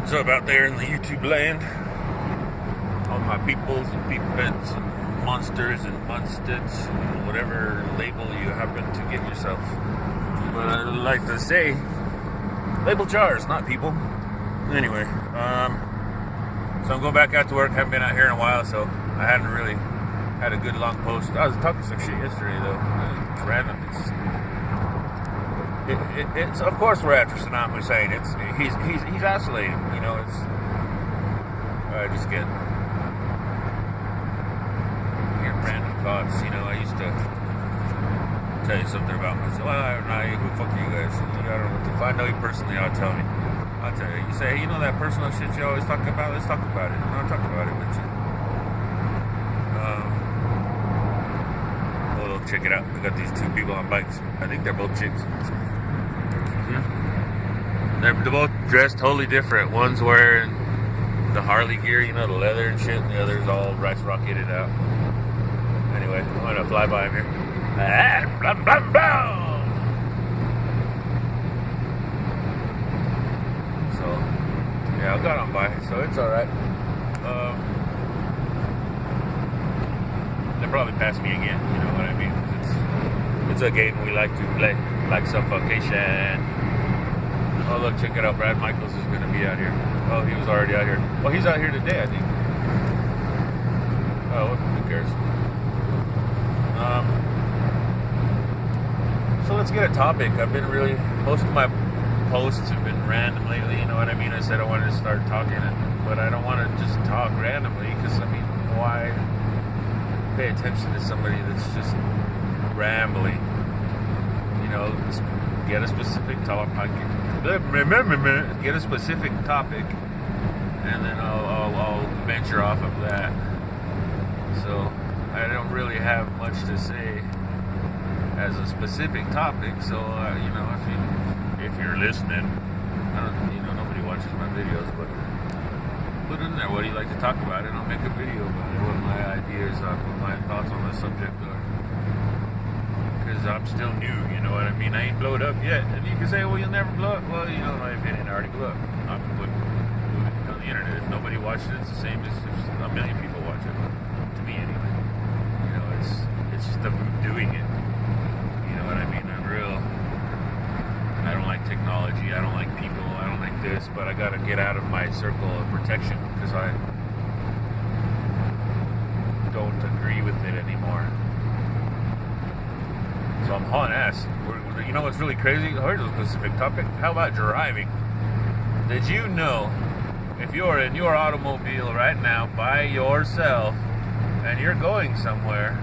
What's up out there in the YouTube land? All my peoples and peepets and monsters and monsteds and whatever label you happen to give yourself. But I like to say, label jars, not people. Anyway, so I'm going back out to work. Haven't been out here in a while, so I hadn't really had a good long post. I was talking some shit yesterday though. It's random. It's of course we're after Saddam Hussein. He's isolated. You know, I just get random thoughts. You know, I used to tell you something about myself. Well, who the fuck are you guys? I don't know. If I know you personally, I'll tell you. I'll tell you. You say, hey, you know that personal shit you always talk about? Let's talk about it. I'll talk about it with you. Check it out. We got these two people on bikes. I think they're both chicks. They're both dressed totally different. One's wearing the Harley gear, you know, the leather and shit, and the other's all rice rocketed out. Anyway, I'm gonna fly by him here. Blah, blah, blah. So, yeah, I got on by, so it's alright. They'll probably pass me again, you know what I mean? It's a game we like to play, like suffocation. Oh look, check it out, Brad Michaels is going to be out here. Oh, he was already out here. Well, he's out here today, I think. Oh, who cares? So let's get a topic. Most of my posts have been random lately, you know what I mean? I said I wanted to start talking, but I don't want to just talk randomly, because, I mean, why pay attention to somebody that's just rambling? You know, get a specific topic. Get a specific topic, and then I'll venture off of that. So I don't really have much to say as a specific topic. So you know, if you're listening, nobody watches my videos, but put in there what do you like to talk about, and I'll make a video about it. What my ideas on, what my thoughts on the subject are. Because I'm still new, you know what I mean? I ain't blowed up yet. And you can say, well, you'll never blow up. Well, you know, in my opinion, I already blew up. I'm putting it on the internet. If nobody watches it, it's the same as if a million people watch it. To me, anyway. You know, it's just them doing it. You know what I mean? I don't like technology. I don't like people. I don't like this. But I got to get out of my circle of protection because I don't agree with it anymore. So I'm hauling ass. You know what's really crazy? Here's a specific topic. How about driving? Did you know if you're in your automobile right now by yourself and you're going somewhere,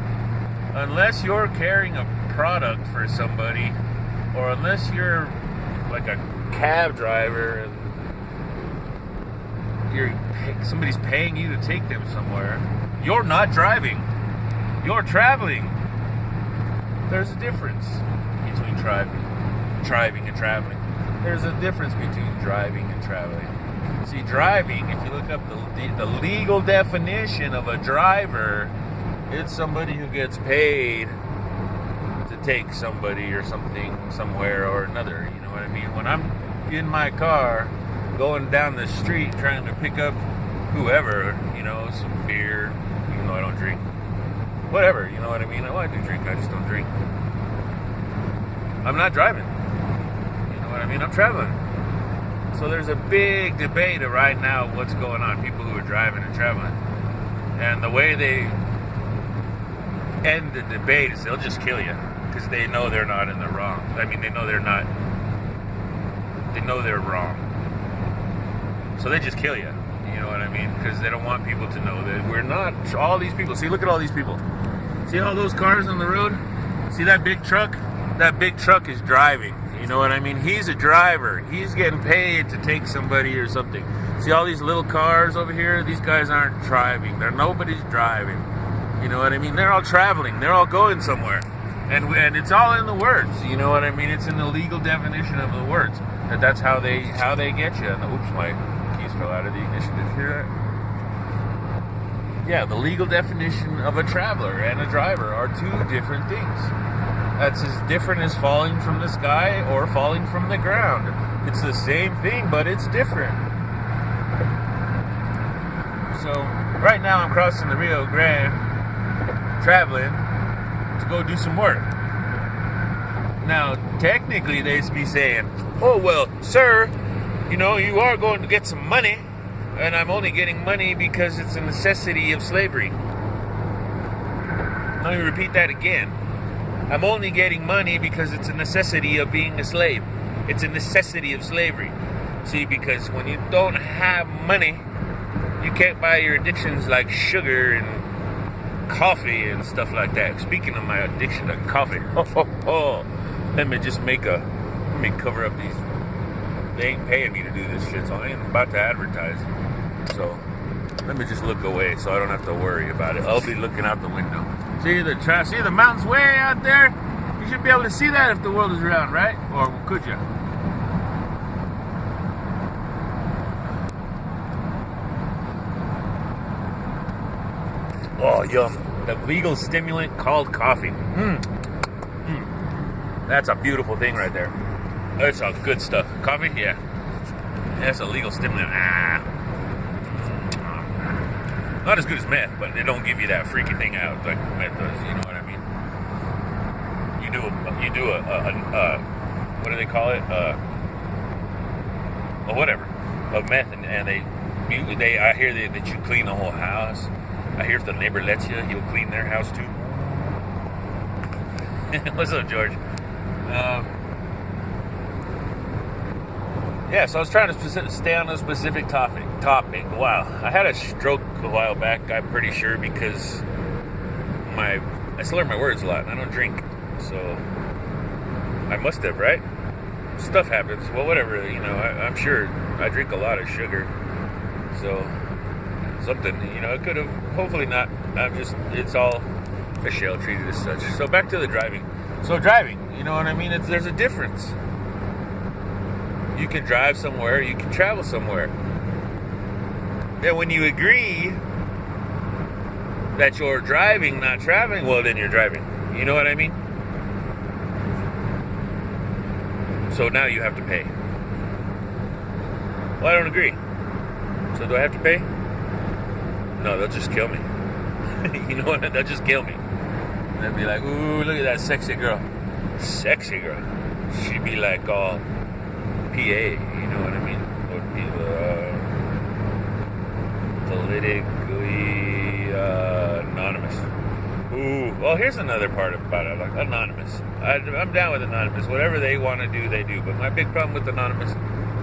unless you're carrying a product for somebody, or unless you're like a cab driver and somebody's paying you to take them somewhere, you're not driving. You're traveling. There's a difference between driving and traveling. There's a difference between driving and traveling. See, driving, if you look up the legal definition of a driver, it's somebody who gets paid to take somebody or something somewhere or another. You know what I mean? When I'm in my car going down the street trying to pick up whoever, you know, some beer, even though I don't drink. Whatever, you know what I mean? Well, I do drink, I just don't drink. I'm not driving. You know what I mean? I'm traveling. So there's a big debate right now of what's going on. People who are driving and traveling. And the way they end the debate is they'll just kill you. Because they know they're not in the wrong. I mean, they know they're wrong. So they just kill you. You know what I mean? Because they don't want people to know that we're not, all these people. See, look at all these people. See all those cars on the road? See that big truck? That big truck is driving. You know what I mean? He's a driver. He's getting paid to take somebody or something. See all these little cars over here? These guys aren't driving. Nobody's driving. You know what I mean? They're all traveling. They're all going somewhere. And it's all in the words. You know what I mean? It's in the legal definition of the words. That's how they get you. And oops, my keys fell out of the ignition. Did you hear that? Yeah, the legal definition of a traveler and a driver are two different things. That's as different as falling from the sky or falling from the ground. It's the same thing, but it's different. So right now I'm crossing the Rio Grande, traveling to go do some work. Now, technically, they'd be saying, oh, well, sir, you know, you are going to get some money, and I'm only getting money because it's a necessity of slavery. Let me repeat that again. I'm only getting money because it's a necessity of being a slave. It's a necessity of slavery. See, because when you don't have money, you can't buy your addictions like sugar and coffee and stuff like that. Speaking of my addiction to coffee, let me cover up these. They ain't paying me to do this shit, so I ain't about to advertise. So let me just look away so I don't have to worry about it. I'll be looking out the window. See the mountains way out there? You should be able to see that if the world is round, right? Or could you? Oh, yum. The legal stimulant called coffee. That's a beautiful thing right there. That's all good stuff. Coffee? Yeah. That's a legal stimulant. Not as good as meth, but they don't give you that freaky thing out like meth does. You know what I mean? You do a what do they call it? Whatever. Of meth, and I hear that you clean the whole house. I hear if the neighbor lets you, he'll clean their house too. What's up, George? Yeah, so I was trying to stay on a specific topic. Wow, I had a stroke a while back, I'm pretty sure, because I slur my words a lot, and I don't drink. So, I must have, right? Stuff happens. Well, whatever, you know, I'm sure I drink a lot of sugar. So, something, you know, it could have, hopefully not. It's all a shell, treated as such. So, back to the driving. So, driving, you know what I mean? There's a difference. You can drive somewhere, you can travel somewhere. Then when you agree that you're driving, not traveling, well, then you're driving. You know what I mean? So now you have to pay. Well, I don't agree. So do I have to pay? No, they'll just kill me. You know what? They'll just kill me. And they'll be like, ooh, look at that sexy girl. Sexy girl. She'd be like all PA, you know what I mean? Or politically anonymous. Ooh, well, here's another part about it, like anonymous. I'm down with anonymous. Whatever they want to do, they do. But my big problem with anonymous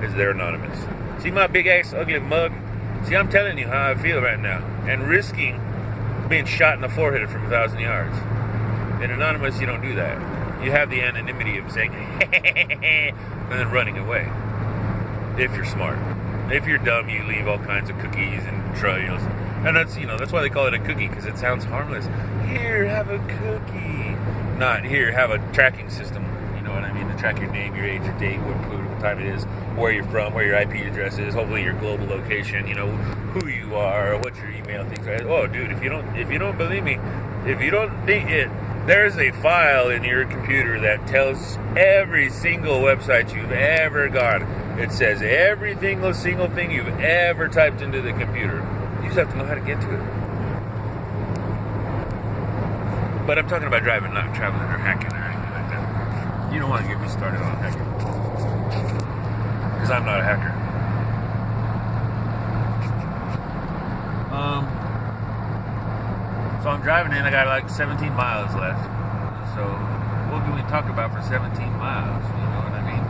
is they're anonymous. See my big ass ugly mug? See, I'm telling you how I feel right now, and risking being shot in the forehead from 1,000 yards. In anonymous, you don't do that. You have the anonymity of saying, and then running away. If you're smart. If you're dumb, you leave all kinds of cookies and trails. And that's, you know, that's why they call it a cookie, because it sounds harmless. Here, have a cookie. Not, here, have a tracking system. You know what I mean? To track your name, your age, your date, what time it is, where you're from, where your IP address is, hopefully your global location, you know, who you are, what your email, things like that. Oh, dude, if you don't believe me, if you don't think it, there's a file in your computer that tells every single website you've ever gone. It says every single thing you've ever typed into the computer. You just have to know how to get to it. But I'm talking about driving, not traveling or hacking or anything like that. You don't want to get me started on hacking. Because I'm not a hacker. So I'm driving in, I got like 17 miles left. So what can we talk about for 17 miles? You know what I mean?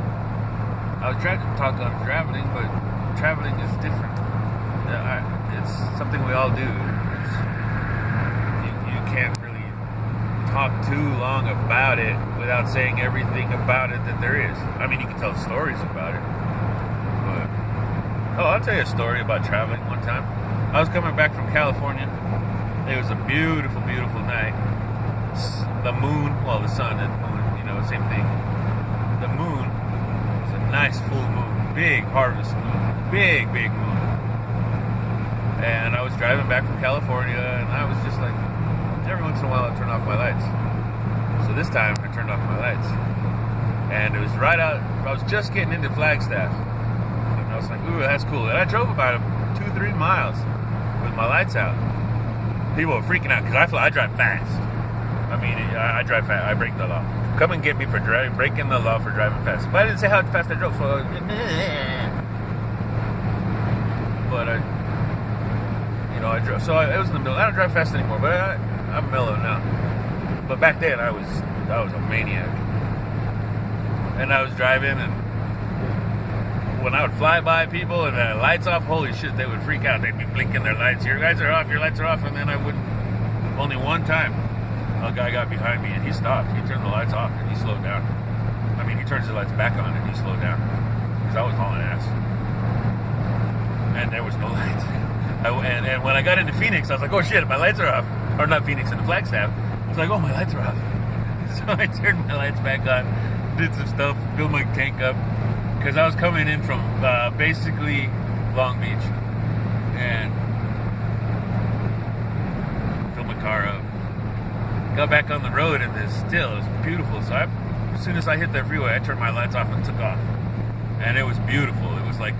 I was trying to talk on traveling, but traveling is different. It's something we all do. You can't really talk too long about it without saying everything about it that there is. I mean, you can tell stories about it. But, I'll tell you a story about traveling one time. I was coming back from California. It was a beautiful, beautiful night. The moon, well, the sun and the moon, you know, same thing. The moon was a nice full moon, big harvest moon, big moon. And I was driving back from California, and I was just like, every once in a while I turn off my lights. So this time I turned off my lights. And it was right out, I was just getting into Flagstaff. And I was like, ooh, that's cool. And I drove about 2-3 miles with my lights out. People were freaking out because I drive fast. I mean, I drive fast. I break the law. Come and get me for breaking the law for driving fast. But I didn't say how fast I drove, so but I drove. So it was in the middle. I don't drive fast anymore, but I'm mellow now. But back then, I was a maniac, and I was driving, and when I would fly by people and the lights off, holy shit, they would freak out. They'd be blinking their lights. Your lights are off. Your lights are off, and then I wouldn't. Only one time, a guy got behind me and he stopped. He turned the lights off and he slowed down. I mean, he turns the lights back on and he slowed down because I was hauling ass, and there was no lights. And when I got into Phoenix, I was like, oh shit, my lights are off. Or not Phoenix, in the Flagstaff. I was like, oh, my lights are off. So I turned my lights back on, did some stuff, filled my tank up, because I was coming in from basically Long Beach, and filled my car up. Got back on the road, and it was beautiful. So as soon as I hit the freeway, I turned my lights off and took off. And it was beautiful. It was like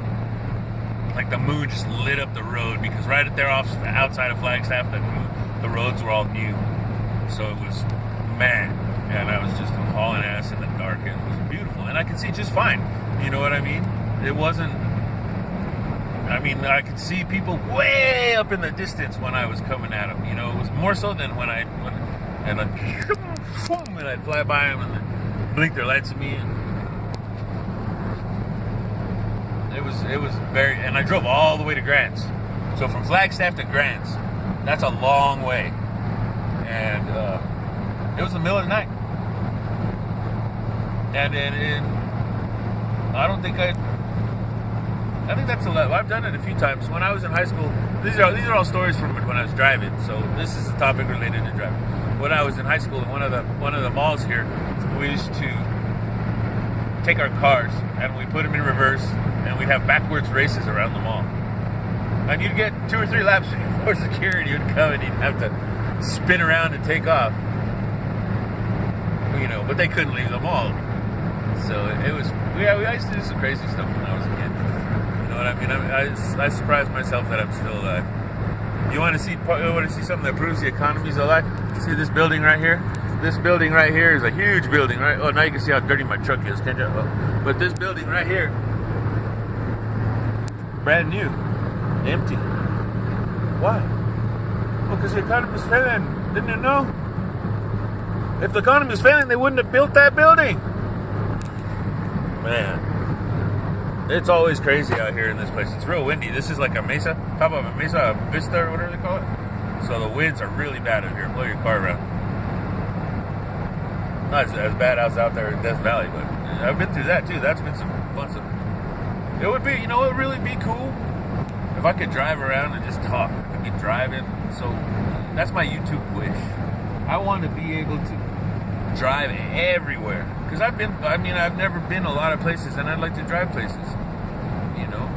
the moon just lit up the road, because right there outside of Flagstaff, the roads were all new. So it was, man, and I was just hauling ass in the dark. It was beautiful, and I could see just fine. You know what I mean? It wasn't, I mean, I could see people way up in the distance when I was coming at them. You know, it was more so than when I'd fly by them and they'd blink their lights at me. And it was very, and I drove all the way to Grants. So from Flagstaff to Grants, that's a long way. And it was the middle of the night. And I don't think I think that's a lot. I've done it a few times. When I was in high school, these are all stories from when I was driving. So this is a topic related to driving. When I was in high school, in one of the malls here, we used to take our cars and we put them in reverse, and we'd have backwards races around the mall. And you'd get 2 or 3 laps before security would come, and you'd have to spin around and take off. You know, but they couldn't leave the mall. So it was, we used to do some crazy stuff when I was a kid. You know what I mean? I surprised myself that I'm still alive. You want to see something that proves the economy's alive? See this building right here? This building right here is a huge building, right? Oh, now you can see how dirty my truck is, can't you? But this building right here, brand new, empty. Why? Well, because the economy's failing. Didn't you know? If the economy's failing, they wouldn't have built that building. Man, it's always crazy out here in this place. It's real windy. This is like a mesa, top of a mesa, a vista, or whatever they call it. So the winds are really bad out here. Blow your car around. Not as bad as out there in Death Valley, but I've been through that too. That's been some fun stuff. It would be, it would really be cool if I could drive around and just talk. I'd be driving. So that's my YouTube wish. I want to be able to drive everywhere, because I've never been a lot of places, and I'd like to drive places. You know,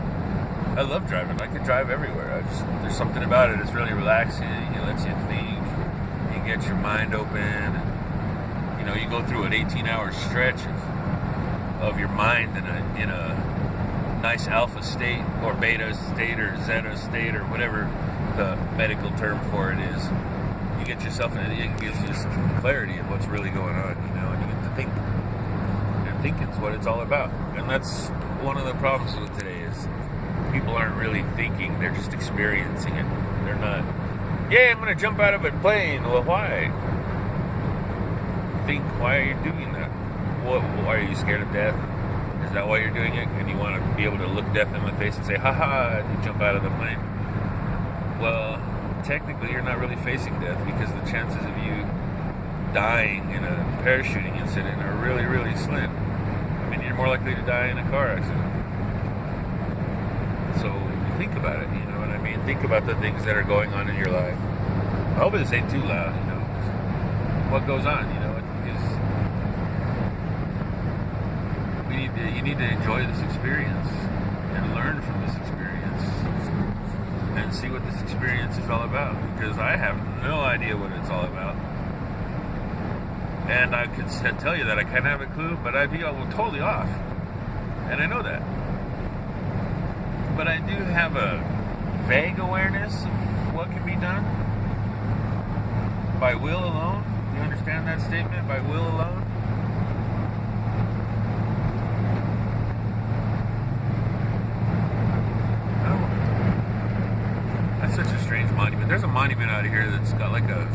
I love driving. I could drive everywhere. There's something about it. It's really relaxing. It lets you think. You get your mind open. And, you go through an 18-hour stretch of your mind in a nice alpha state, or beta state, or zeta state, or whatever the medical term for it is. You get yourself in it gives you some clarity of what's really going on, and you get to think. And thinking's what it's all about. And that's one of the problems with today is people aren't really thinking, they're just experiencing it. They're not, I'm gonna jump out of a plane. Well, why? Think, why are you doing that? Why are you scared of death? Is that why you're doing it? And you want to be able to look death in the face and say, haha, and you jump out of the plane. Well, technically you're not really facing death, because the chances of you dying in a parachuting incident are really, really slim. I mean, you're more likely to die in a car accident. So think about it, you know what I mean? Think about the things that are going on in your life. I hope this ain't too loud, what goes on, is you need to enjoy this experience and learn from this experience and see what this experience is all about, because I have no idea what it's all about. And I could tell you that I kind of have a clue, but I'd be totally off. And I know that. But I do have a vague awareness of what can be done? By will alone? Do you understand that statement? By will alone? That's such a strange monument. There's a monument out here that's got like a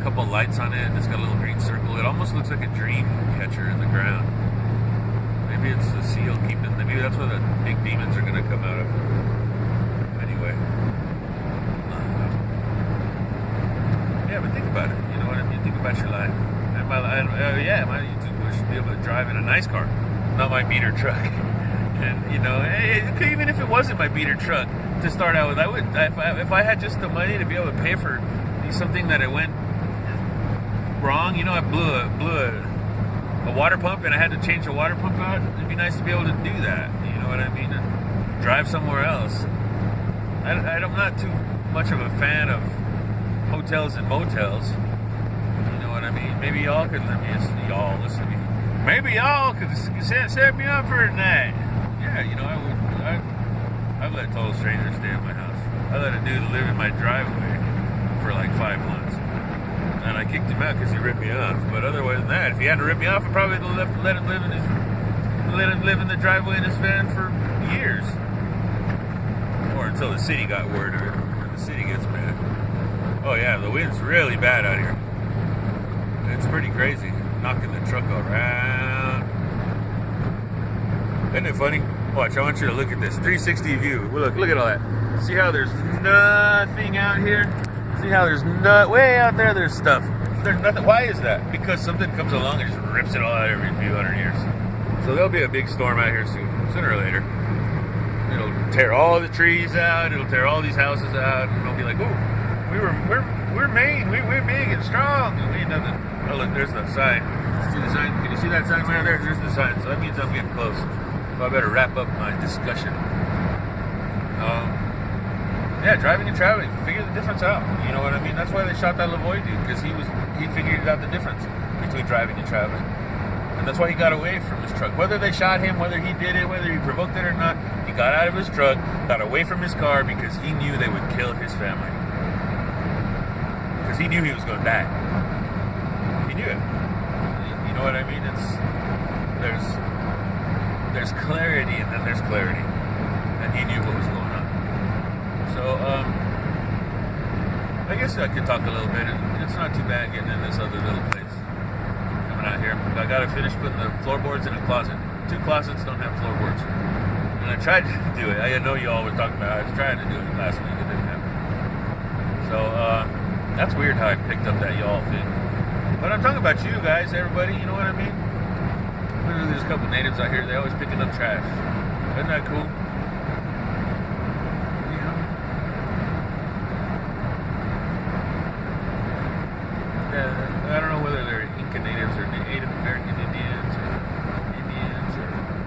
couple lights on it, and it's got a little green circle. It almost looks like a dream catcher in the ground. Maybe it's a seal keeping. Maybe that's where the big demons are going to come out of. Anyway, yeah, but think about it. You know what I mean? Think about your life. And my YouTube wish to be able to drive in a nice car, not my beater truck. And you know, even if it wasn't my beater truck to start out with, I would, if I had just the money to be able to pay for something that it went wrong. You know, I blew a water pump and I had to change the water pump out. It'd be nice to be able to do that. You know what I mean? And drive somewhere else. I'm not too much of a fan of hotels and motels. You know what I mean? Maybe y'all could listen to me. Maybe y'all could set me up for a night. Yeah, you know, I've let total strangers stay at my house. I let a dude live in my driveway for like 5 months. And I kicked him out because he ripped me off. But otherwise than that, if he hadn't ripped me off, I probably would have let him live in the driveway in his van for years. Or until the city got word of it. And the city gets mad. Oh yeah, the wind's really bad out here. It's pretty crazy. Knocking the truck around. Isn't it funny? Watch, I want you to look at this 360 view. Look at all that. See how there's nothing out here? See how there's way out there there's stuff. There's nothing. Why is that? Because something comes along and just rips it all out every few hundred years. So there'll be a big storm out here soon, sooner or later. It'll tear all the trees out. It'll tear all these houses out, and it'll be like, "Oh, we're Maine. We're big and strong. And we ain't nothing." Oh look, there's the sign. See the sign? Can you see that sign right there? There's the sign. So that means I'm getting close. So I better wrap up my discussion. Yeah, driving and traveling. Figure the difference out. You know what I mean? That's why they shot that Lavoie dude, because he figured out the difference between driving and traveling. And that's why he got away from his truck. Whether they shot him, whether he did it, whether he provoked it or not, he got out of his truck, got away from his car because he knew they would kill his family. Because he knew he was going to die. He knew it. You know what I mean? There's clarity and then there's clarity. And he knew what was going on. So, I guess I could talk a little bit. It's not too bad getting in this other little place. Coming out here. I gotta finish putting the floorboards in a closet. 2 closets don't have floorboards. And I tried to do it. I know you all were talking about it. I was trying to do it last week. It didn't happen. So, that's weird how I picked up that y'all thing. But I'm talking about you guys, everybody. You know what I mean? Literally, there's a couple natives out here. They're always picking up trash. Isn't that cool? I don't know whether they're Inca natives or Native American Indians or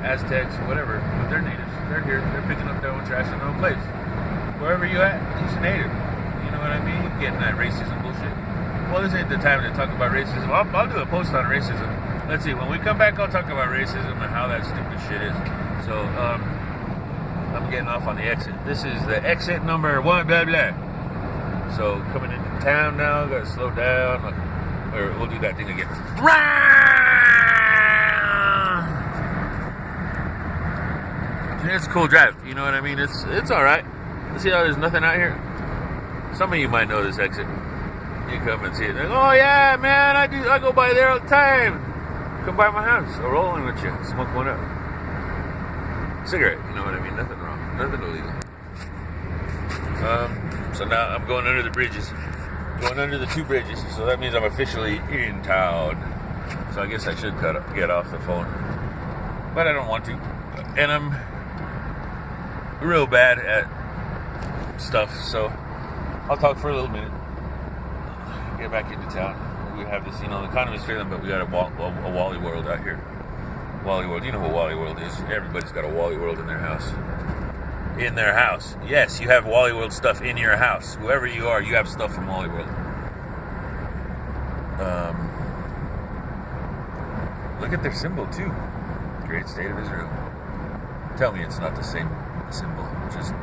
Aztecs or whatever, but they're natives. They're here. They're picking up their own trash in their own place. Wherever you at, he's a native. You know what I mean? Getting that racism bullshit. Well, this ain't the time to talk about racism. I'll do a post on racism. Let's see. When we come back, I'll talk about racism and how that stupid shit is. So, I'm getting off on the exit. This is the exit number 1, blah, blah. So, coming into town now, gotta slow down. Or we'll do that thing again. It's a cool drive, you know what I mean? It's alright. See how there's nothing out here? Some of you might know this exit. You come and see it. Like, oh yeah, man, I go by there all the time. Come by my house. I'll roll in with you. Smoke one up. Cigarette, you know what I mean? Nothing wrong. Nothing illegal. So now I'm going under the bridges. Going under the 2 bridges. So that means I'm officially in town. So I guess I should get off the phone. But I don't want to. And I'm real bad at stuff. So I'll talk for a little minute. Get back into town. We have this, the economy's failing, but we got a Wally World out here. Wally World. You know what Wally World is. Everybody's got a Wally World in their house. In their house. Yes, you have Wally World stuff in your house. Whoever you are, you have stuff from Wally World. Look at their symbol, too. Great State of Israel. Tell me it's not the same symbol. Just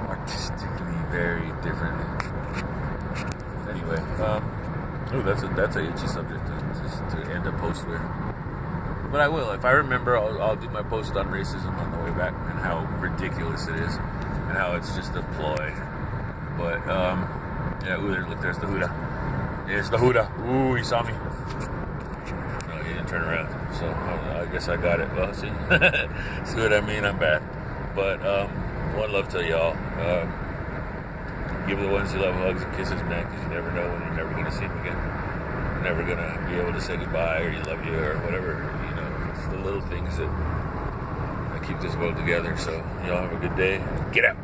artistically very differently. Anyway, that's a itchy subject to end a post with. But I will. If I remember, I'll do my post on racism on the way back and how ridiculous it is and how it's just a ploy. But, yeah, look, there's the Huda. There's the Huda. Ooh, he saw me. No, he didn't turn around. So, I guess I got it. Well, see? See what I mean? I'm bad. But, one love to y'all. Give the ones you love hugs and kisses, man, because you never know when you're never going to see them again. You're never going to be able to say goodbye or you love you or whatever. The little things that keep this world together. So y'all have a good day. Get out.